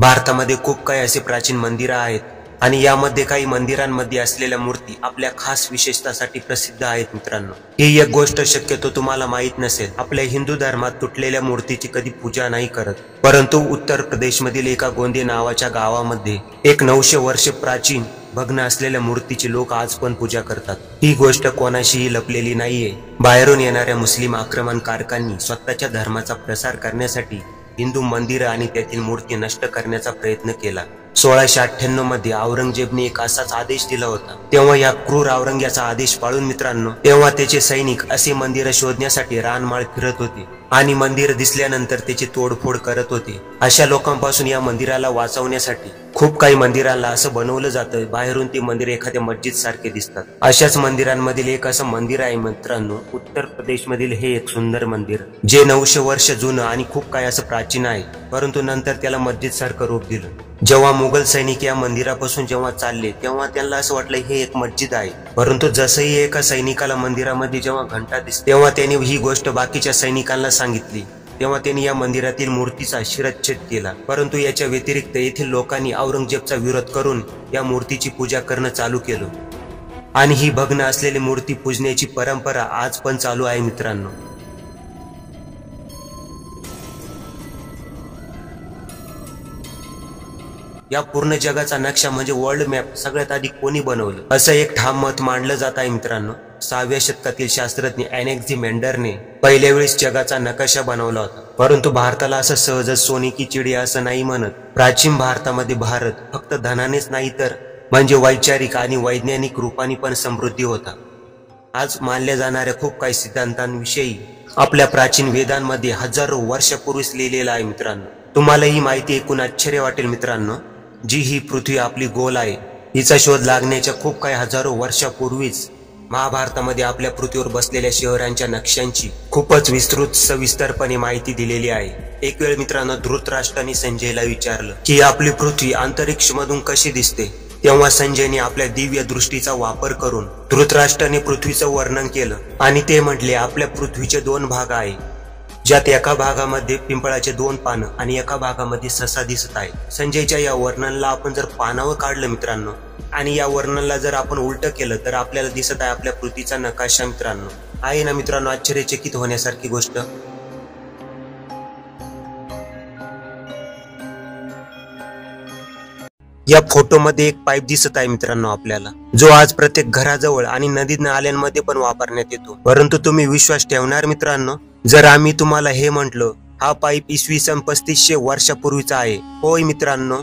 भारतामध्ये खूप काही असे प्राचीन मंदिरं आहेत आणि यामध्ये काही मंदिरांमध्ये असलेल्या मूर्ती आपल्या खास विशेषतासाठी प्रसिद्ध आहेत मित्रांनो। ही एक गोष्ट शक्यतो तुम्हाला माहित नसेल, आपल्या हिंदू धर्मात तुटलेल्या मूर्तीची कधी पूजा नाही करत, परंतु उत्तर प्रदेशमधील एका गोंदे नावाच्या गावामध्ये एक 900 वर्ष प्राचीन भग्न असलेल्या मूर्तीची लोक आज पण पूजा करतात। ही गोष्ट कोणाशीही लपलेली नाहीये। बाहेरून येणाऱ्या मुस्लिम आक्रमणकारकांनी स्वतःच्या धर्माचा प्रसार करण्यासाठी हिंदू मंदिर आणि त्यातील मूर्ती नष्ट करण्याचा प्रयत्न केला। 1698 मध्ये औरंगजेबने एक असाच आदेश दिला होता। तेव्हा या क्रूर औरंग्याचा आदेश पाळून मित्रांनो, तेव्हा त्याचे सैनिक असे मंदिर शोधण्यासाठी रानमाळ फिरत होते आणि मंदिर दिसल्यानंतर त्याची तोडफोड करत होते। अशा लोकांपासून या मंदिराला वाचवण्यासाठी खूप काही मंदिरांना असं बनवलं जातं, बाहेरून ते मंदिर एखाद्या मस्जिद सारखे दिसतात। अशाच मंदिरांमधील एक असं मंदिर आहे मित्रांनो, उत्तर प्रदेश मधील हे एक सुंदर मंदिर जे 900 वर्ष जुनं आणि खूप काही असं प्राचीन आहे, परंतु नंतर त्याला मस्जिद सारखं रूप दिलं। जेव्हा मुघल सैनिक या मंदिरापासून जेव्हा चालले तेव्हा त्यांना असं वाटलं हे एक मस्जिद आहे, परंतु जसंही एका सैनिकाला मंदिरामध्ये जेव्हा घंटा दिसते तेव्हा त्यांनी ही गोष्ट बाकीच्या सैनिकांना सांगितली। तेव्हा त्यांनी या मंदिरातील मूर्तीचा शिरच्छेद केला, परंतु याच्या व्यतिरिक्त येथील लोकांनी औरंगजेबचा विरोध करून या मूर्तीची पूजा करणं चालू केलं आणि ही भग्न असलेली मूर्ती पूजण्याची परंपरा आज पण चालू आहे मित्रांनो। या पूर्ण जगाचा नक्षा म्हणजे वर्ल्ड मॅप सगळ्यात आधी कोणी बनवलं, असं एक ठाम मत मांडलं जात आहे मित्रांनो। 6व्या शतकातील शास्त्रज्ञ अलेक्झांडरने पहिल्या वेळेस जगाचा नकाशा बनवला होता, परंतु भारताला असं सहज सोने की चिडिया असं नाही म्हणत। प्राचीन भारतामध्ये भारत फक्त धनानेच नाही तर म्हणजे वैचारिक आणि वैज्ञानिक रूपाने पण समृद्धी होता। आज मानल्या जाणाऱ्या खूप काही सिद्धांतांविषयी आपल्या प्राचीन वेदांमध्ये हजारो वर्षापूर्वीच लिहिलेलं आहे मित्रांनो। तुम्हाला ही माहिती ऐकून आश्चर्य वाटेल मित्रांनो, जी ही पृथ्वी आपली गोल आहे हिचा शोध लागण्याच्या खूप काही हजारो वर्षापूर्वीच महाभारतामध्ये आपल्या पृथ्वीवर बसलेल्या शहरांच्या नक्ष्यांची खूपच विस्तृत सविस्तरपणे माहिती दिलेली आहे। एक वेळ मित्रांनो धृतराष्ट्राने संजयला विचारलं की आपली पृथ्वी अंतरिक्ष मधून कशी दिसते, तेव्हा संजयने आपल्या दिव्य दृष्टीचा वापर करून धृतराष्ट्राने पृथ्वीचं वर्णन केलं आणि ते म्हटले आपल्या पृथ्वीचे 2 भाग आहे, ज्यात एका भागामध्ये पिंपळाचे 2 पानं आणि एका भागामध्ये ससा दिसत आहे। संजयच्या या वर्णनाला आपण जर पानावर काढलं मित्रांनो आणि या वर्णनाला जर आपण उलट केलं तर आपल्याला दिसत आहे आपल्या पृथ्वीचा नकाशा मित्रांनो। आहे ना मित्रांनो आश्चर्यचकित होण्यासारखी गोष्ट। या फोटोमध्ये एक पाईप दिसत आहे मित्रांनो आपल्याला, जो आज प्रत्येक घराजवळ आणि नदी नाल्यांमध्ये पण वापरण्यात येतो। परंतु तुम्ही विश्वास ठेवणार मित्रांनो, जर आम्ही तुम्हाला हे म्हटलं हा पाईप इसवी सन 3500 वर्षापूर्वीचा आहे। होय मित्रांनो,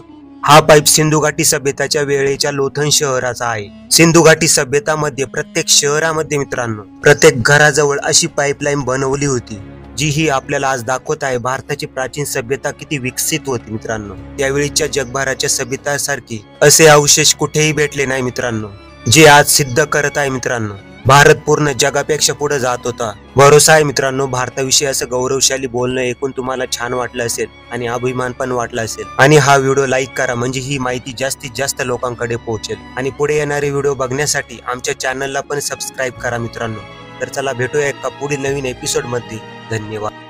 हा पाईप सिंधू घाटी सभ्यताच्या वेळेच्या लोथन शहराचा आहे। सिंधू घाटी सभ्यतामध्ये प्रत्येक शहरामध्ये मित्रांनो प्रत्येक घराजवळ अशी पाईपलाईन बनवली होती, जी ही आपल्याला आज दाखवत आहे भारताची प्राचीन सभ्यता किती विकसित होती मित्रांनो। त्यावेळीच्या जगभराच्या सभ्यतासारखी असे अवशेष कुठेही भेटले नाही मित्रांनो, जे आज सिद्ध करत आहे मित्रांनो भारत पूर्ण जगापेक्षा पुढे जात होता। भरोसा आहे मित्रांनो भारताविषयी असं गौरवशाली बोलणं ऐकून तुम्हाला छान वाटलं असेल आणि अभिमान पण वाटला असेल, आणि हा व्हिडिओ लाईक करा म्हणजे ही माहिती जास्तीत जास्त लोकांकडे पोहोचेल। आणि पुढे येणारे व्हिडिओ बघण्यासाठी आमच्या चॅनलला पण सबस्क्राईब करा मित्रांनो। तर चला भेटूया एका पुढील नवीन एपिसोड मध्ये। धन्यवाद।